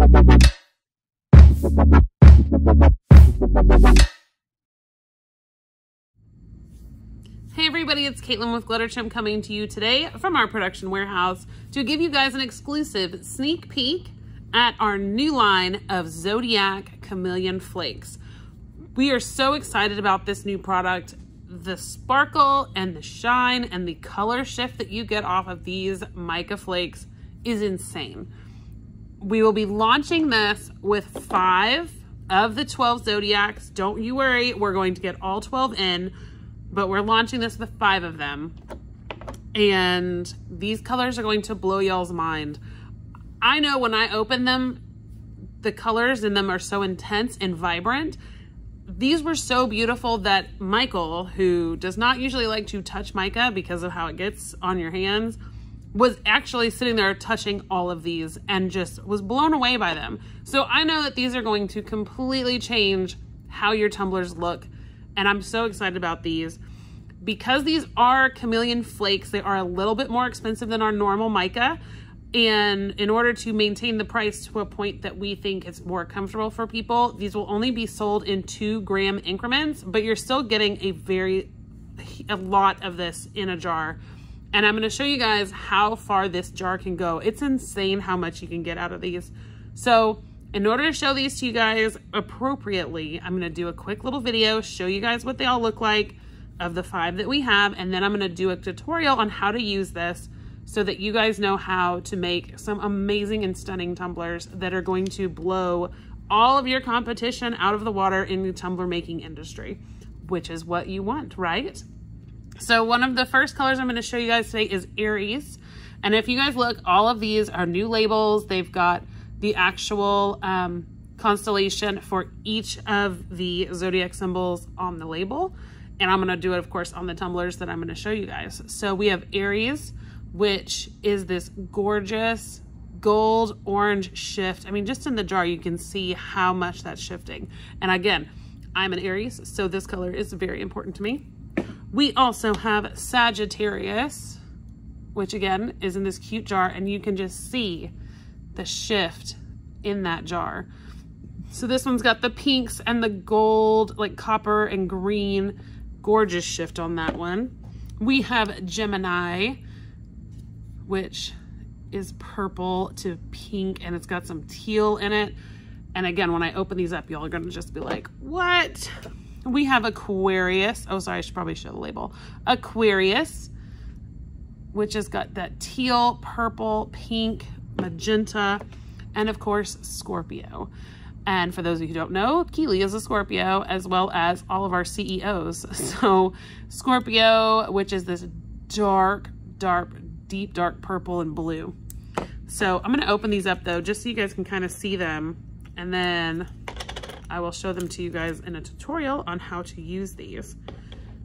Hey everybody, it's Caitlin with Glitter Chimp coming to you today from our production warehouse to give you guys an exclusive sneak peek at our new line of Zodiac Chameleon Flakes. We are so excited about this new product. The sparkle and the shine and the color shift that you get off of these mica flakes is insane. We will be launching this with 5 of the 12 Zodiacs. Don't you worry, we're going to get all 12 in, but we're launching this with 5 of them. And these colors are going to blow y'all's mind. I know when I open them, the colors in them are so intense and vibrant. These were so beautiful that Michael, who does not usually like to touch mica because of how it gets on your hands, was actually sitting there touching all of these and just was blown away by them. So I know that these are going to completely change how your tumblers look. And I'm so excited about these. Because these are chameleon flakes, they are a little bit more expensive than our normal mica. And in order to maintain the price to a point that we think it's more comfortable for people, these will only be sold in 2-gram increments, but you're still getting a lot of this in a jar. And I'm going to show you guys how far this jar can go. It's insane how much you can get out of these. So in order to show these to you guys appropriately, I'm going to do a quick little video, show you guys what they all look like of the 5 that we have. And then I'm going to do a tutorial on how to use this so that you guys know how to make some amazing and stunning tumblers that are going to blow all of your competition out of the water in the tumbler making industry, which is what you want, right? So one of the first colors I'm going to show you guys today is Aries. And if you guys look, all of these are new labels. They've got the actual constellation for each of the zodiac symbols on the label. And I'm going to do it, of course, on the tumblers that I'm going to show you guys. So we have Aries, which is this gorgeous gold orange shift. I mean, just in the jar, you can see how much that's shifting. And again, I'm an Aries, so this color is very important to me. We also have Sagittarius, which again is in this cute jar, and you can just see the shift in that jar. So this one's got the pinks and the gold, like copper and green, gorgeous shift on that one. We have Gemini, which is purple to pink, and it's got some teal in it. And again, when I open these up, y'all are gonna just be like, what? We have Aquarius. Oh, sorry, I should probably show the label. Aquarius, which has got that teal, purple, pink, magenta, and of course, Scorpio. And for those of you who don't know, Keely is a Scorpio, as well as all of our CEOs. So Scorpio, which is this dark, deep dark purple and blue. So I'm gonna open these up though, just so you guys can kind of see them. And then I will show them to you guys in a tutorial on how to use these.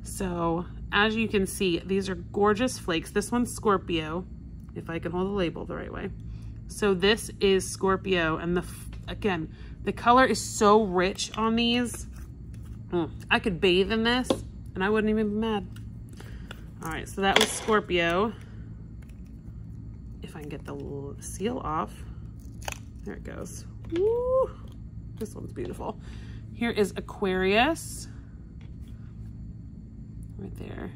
So as you can see, these are gorgeous flakes. This one's Scorpio, if I can hold the label the right way. So this is Scorpio, and again, the color is so rich on these. I could bathe in this and I wouldn't even be mad. All right, so that was Scorpio. If I can get the seal off. There it goes. Woo! This one's beautiful. Here is Aquarius. Right there.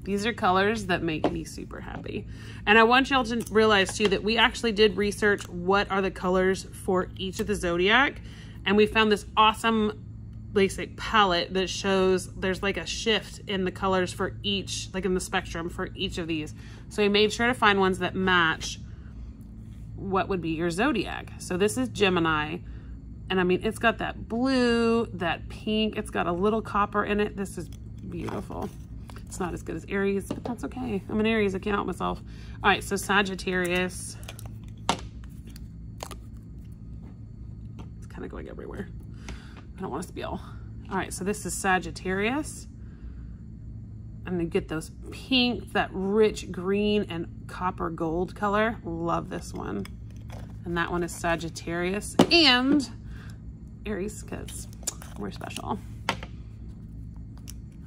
These are colors that make me super happy. And I want y'all to realize too that we actually did research what are the colors for each of the Zodiac. And we found this awesome basic palette that shows there's like a shift in the colors for each, like in the spectrum for each of these. So we made sure to find ones that match what would be your Zodiac. So this is Gemini. And I mean, it's got that blue, that pink, it's got a little copper in it. This is beautiful. It's not as good as Aries, but that's okay. I'm an Aries, I can't help myself. All right, so Sagittarius. It's kind of going everywhere. I don't want to spill. All right, so this is Sagittarius. I'm gonna get those pink, that rich green and copper gold color. Love this one. And that one is Sagittarius and Aries, because we're special. Let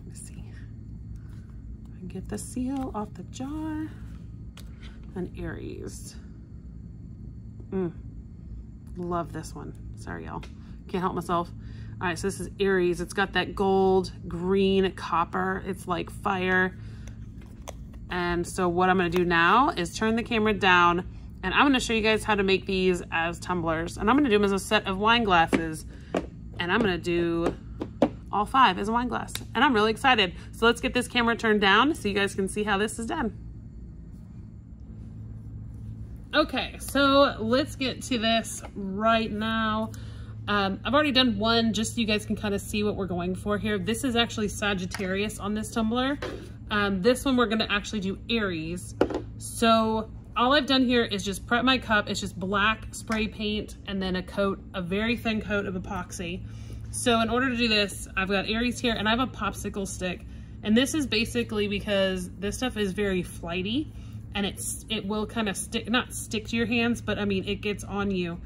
me see. Get the seal off the jar. And Aries. Love this one. Sorry, y'all. Can't help myself. All right, so this is Aries. It's got that gold, green, copper. It's like fire. And so what I'm gonna do now is turn the camera down, and I'm gonna show you guys how to make these as tumblers. And I'm gonna do them as a set of wine glasses. And I'm gonna do all 5 as a wine glass. And I'm really excited. So let's get this camera turned down so you guys can see how this is done. Okay, so let's get to this right now. I've already done one just so you guys can kind of see what we're going for here. This is actually Sagittarius on this tumbler. This one we're gonna actually do Aries. So all I've done here is just prep my cup. It's just black spray paint and then a very thin coat of epoxy. So in order to do this, I've got Aries here and I have a popsicle stick. And this is basically because this stuff is very flighty and it will kind of not stick to your hands, but I mean, it gets on you.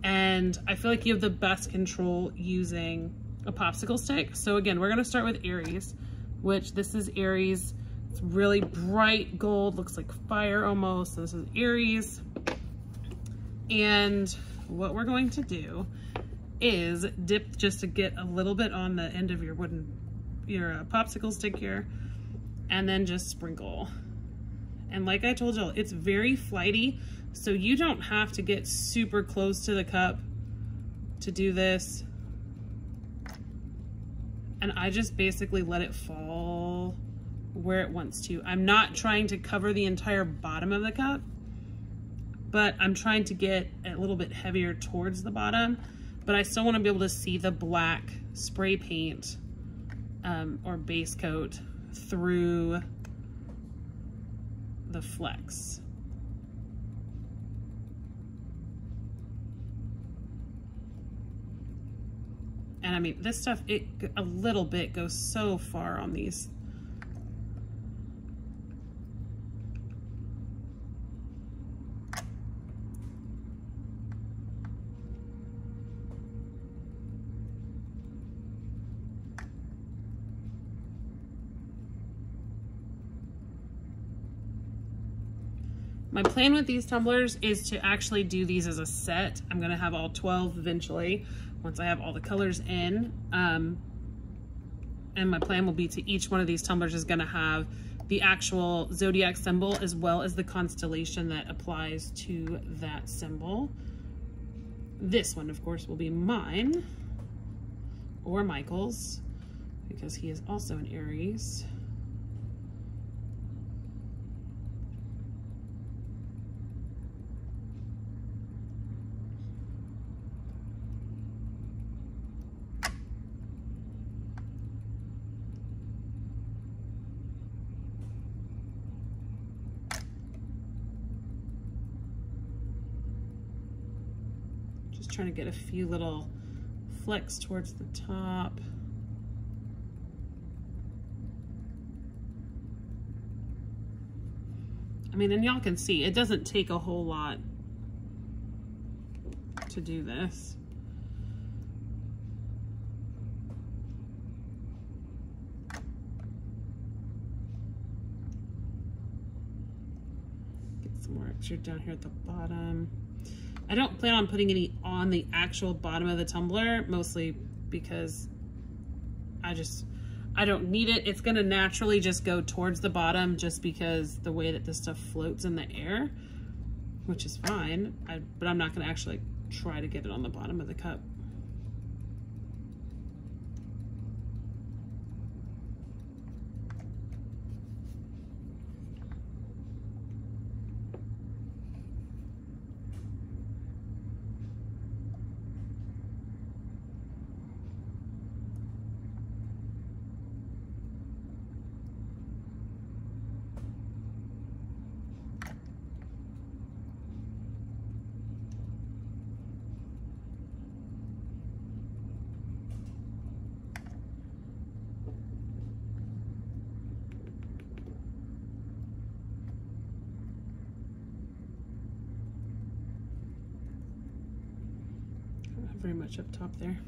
And I feel like you have the best control using a popsicle stick. So again, we're gonna start with Aries, which this is Aries. It's really bright gold, looks like fire almost. So this is Aries. And what we're going to do is dip just to get a little bit on the end of your popsicle stick here, and then just sprinkle. And like I told y'all, it's very flighty, so you don't have to get super close to the cup to do this. And I just basically let it fall where it wants to. I'm not trying to cover the entire bottom of the cup, but I'm trying to get a little bit heavier towards the bottom, but I still want to be able to see the black spray paint or base coat through the flecks. And I mean, this stuff, a little bit goes so far on these. My plan with these tumblers is to actually do these as a set. I'm gonna have all 12 eventually, once I have all the colors in. And my plan will be to each one of these tumblers is gonna have the actual zodiac symbol as well as the constellation that applies to that symbol. This one, of course, will be mine or Michael's because he is also an Aries. Trying to get a few little flecks towards the top. I mean, and y'all can see it doesn't take a whole lot to do this. Get some more extra down here at the bottom. I don't plan on putting any on the actual bottom of the tumbler, mostly because I don't need it. It's gonna naturally just go towards the bottom just because the way that this stuff floats in the air, which is fine, but I'm not gonna actually try to get it on the bottom of the cup. Very much up top there.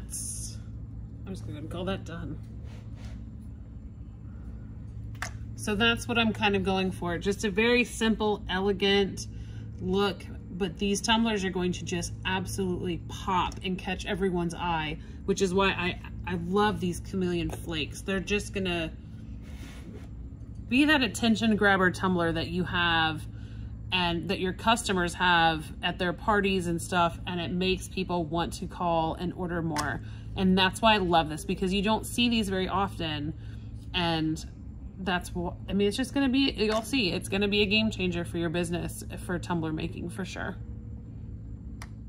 I'm just gonna call that done. So that's what I'm kind of going for. Just a very simple, elegant look, but these tumblers are going to just absolutely pop and catch everyone's eye, which is why I love these Chameleon Flakes. They're just gonna be that attention grabber tumbler that you have and that your customers have at their parties and stuff, and it makes people want to call and order more. And that's why I love this, because you don't see these very often. And that's what, I mean, it's just gonna be, you'll see, it's gonna be a game changer for your business for tumbler making for sure.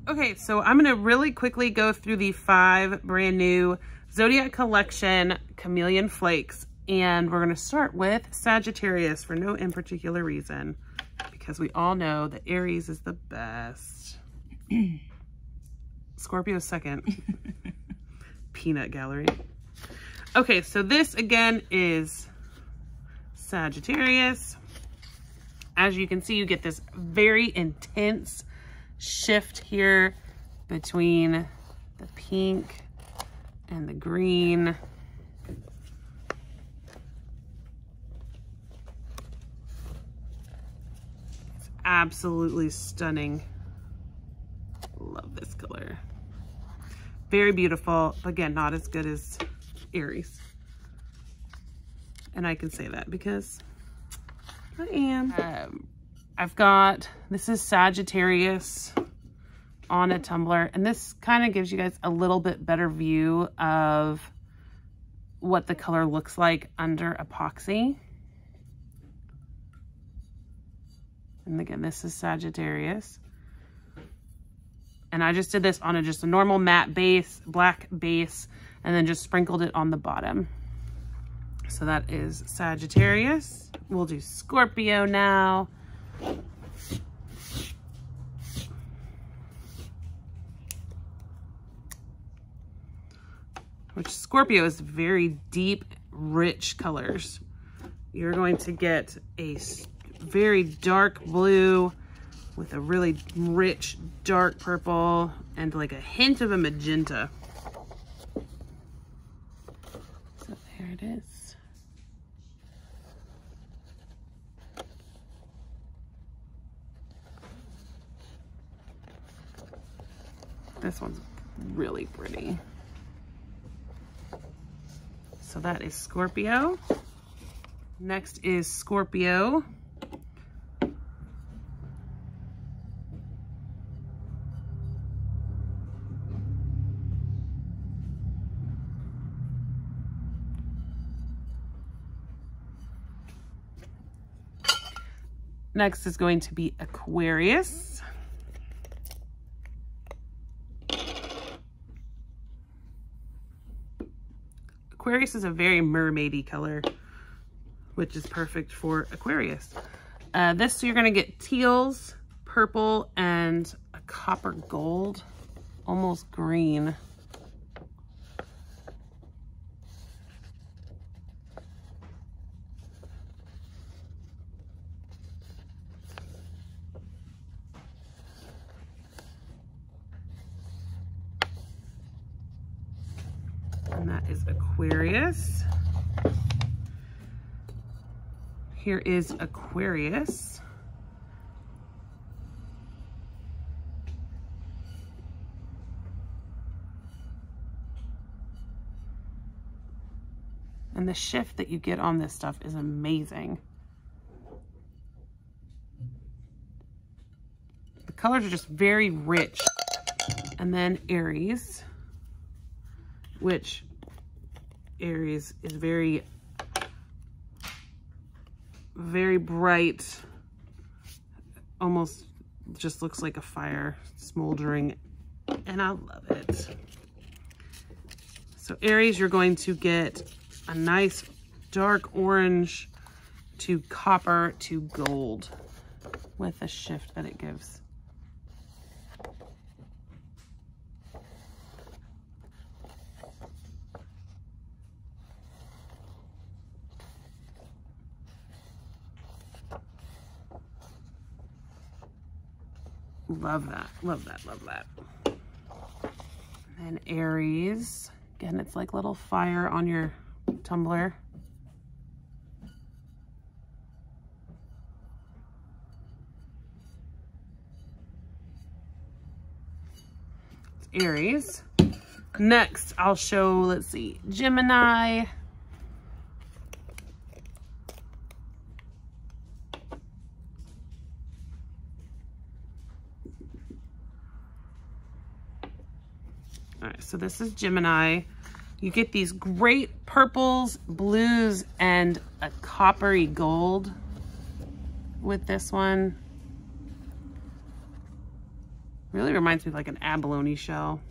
Okay, so I'm gonna really quickly go through the 5 brand new Zodiac Collection Chameleon Flakes. And we're gonna start with Sagittarius for no in particular reason, because we all know that Aries is the best. Scorpio's second. Peanut gallery. Okay, so this again is Sagittarius. As you can see, you get this very intense shift here between the pink and the green. It's absolutely stunning. Love this color. Very beautiful, but again, not as good as Aries. And I can say that because I am. I've got, this is Sagittarius on a tumbler, and this kind of gives you guys a little bit better view of what the color looks like under epoxy. And again, this is Sagittarius. And I just did this on just a normal matte base, black base, and then just sprinkled it on the bottom. So that is Sagittarius. We'll do Scorpio now. Which Scorpio is very deep, rich colors. You're going to get a very dark blue with a really rich dark purple and like a hint of a magenta. So there it is. This one's really pretty. So that is Scorpio. Next is Scorpio. Next is going to be Aquarius. Aquarius is a very mermaidy color, which is perfect for Aquarius. So you're gonna get teals, purple, and a copper gold, almost green. And that is Aquarius. Here is Aquarius. And the shift that you get on this stuff is amazing. The colors are just very rich. And then Aries, which Aries is very, very bright, almost just looks like a fire smoldering, and I love it. So Aries, you're going to get a nice dark orange to copper to gold with the shift that it gives. Love that, love that, love that. And Aries. Again, it's like little fire on your tumbler. It's Aries. Next, I'll show, let's see, Gemini. All right, so this is Gemini. You get these great purples, blues, and a coppery gold with this one. Really reminds me of like an abalone shell.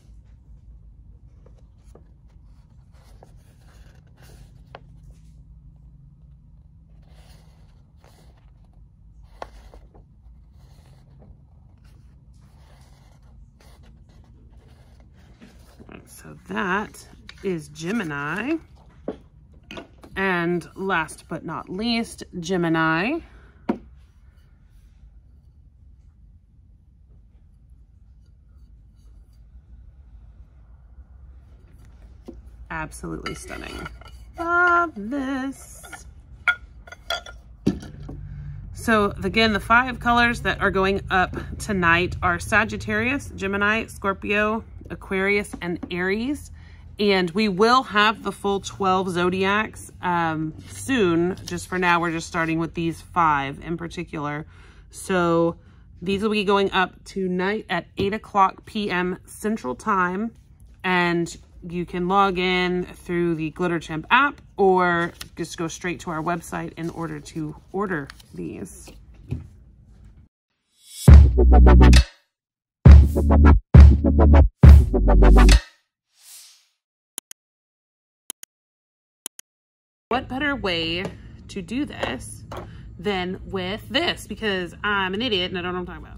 So that is Gemini. And last but not least, Gemini. Absolutely stunning. Love this. So again, the 5 colors that are going up tonight are Sagittarius, Gemini, Scorpio, Aquarius, and Aries. And we will have the full 12 zodiacs soon. Just for now, we're just starting with these 5 in particular. So these will be going up tonight at 8 p.m. Central Time. And you can log in through the Glitter Chimp app or just go straight to our website in order to order these. What better way to do this than with this? Because I'm an idiot and I don't know what I'm talking about.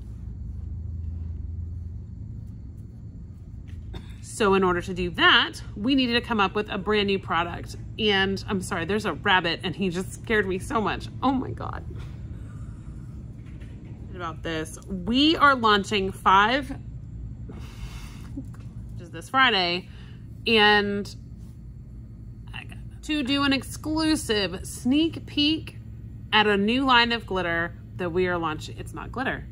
So in order to do that, we needed to come up with a brand new product. And I'm sorry, there's a rabbit and he just scared me so much. Oh my God. About this, we are launching 5 just this Friday, and to do an exclusive sneak peek at a new line of glitter that we are launching. It's not glitter,